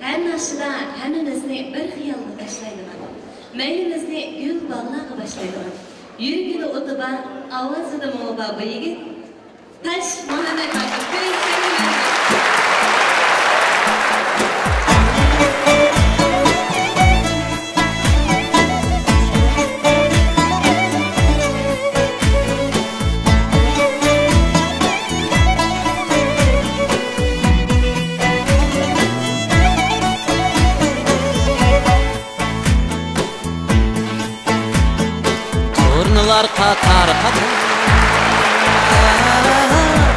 Her naşıda hemmimizni bir xiyalga taşlaydigan, meylimizni gül bağlarga başlaydigan, yürgili otuba, avazıda muğba bu yigit, Taş Muhammed Akif. Turnalar qatar qatar,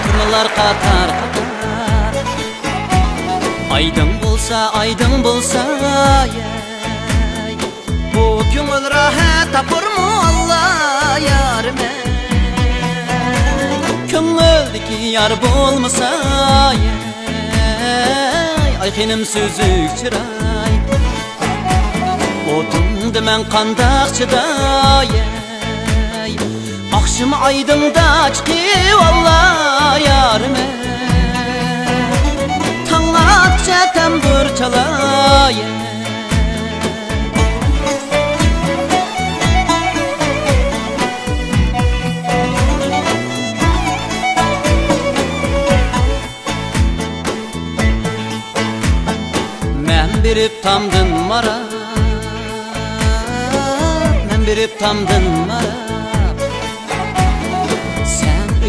turnalar qatar qatar. Aydın bulsa yey, bu köngül rahat tapırmı Allah yarım ey. Köngüldeki yar bulmasa yey, ay xenim sözük çıray. Otumdu men qandaq çıday. Akşam aydın'da çıkıyor Allah yarime. Taң atça tambur çalay. Men birip tamdın mara, men birip tamdın mara.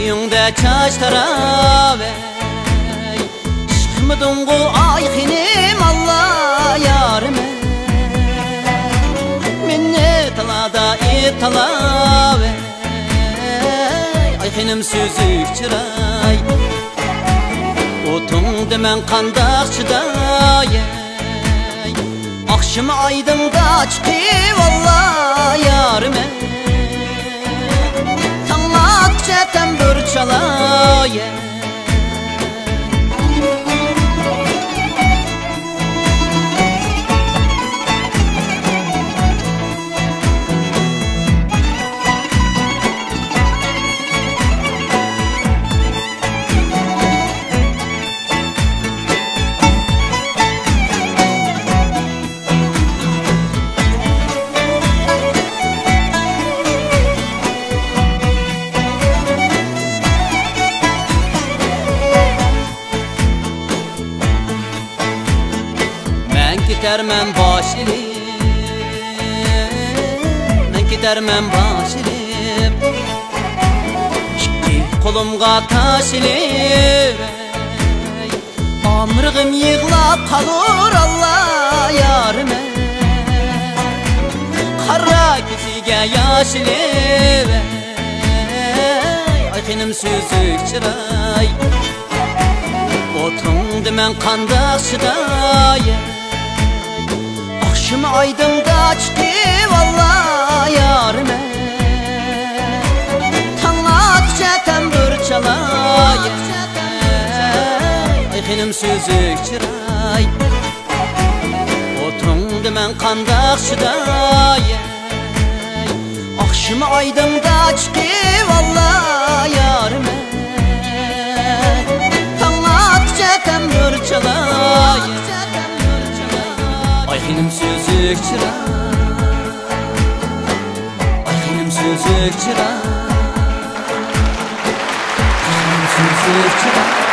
Yüngde çaş taraf ey, çıkmadın bu ay xenim Allah yarime. Minne talada it talav ey, ay xenim sözük çıray. Otun demen qandaq çıday ey, akşam aydın'da çıkıp Allah yarime. Tambur çalay. Gidermem başilip, men gidermem başilip. İki kolumga taşilip, amrığım yığlap kalır Allah yarime. Kara gözüge yaşilip, ay xenim sözük çıray. Otundu men qandaq çıday. Akşam aydın'da çıkıp Allah yarime. Taң atça tambur çalay. Ay xenim sözük çıray. Oturdu men qandaq çıday. Akşam aydın'da çıkıp Allah yarime. Taң atça tambur çalay. Ay xenim sözük çıray, ay xenim sözük çıray, ay xenim sözük çıray.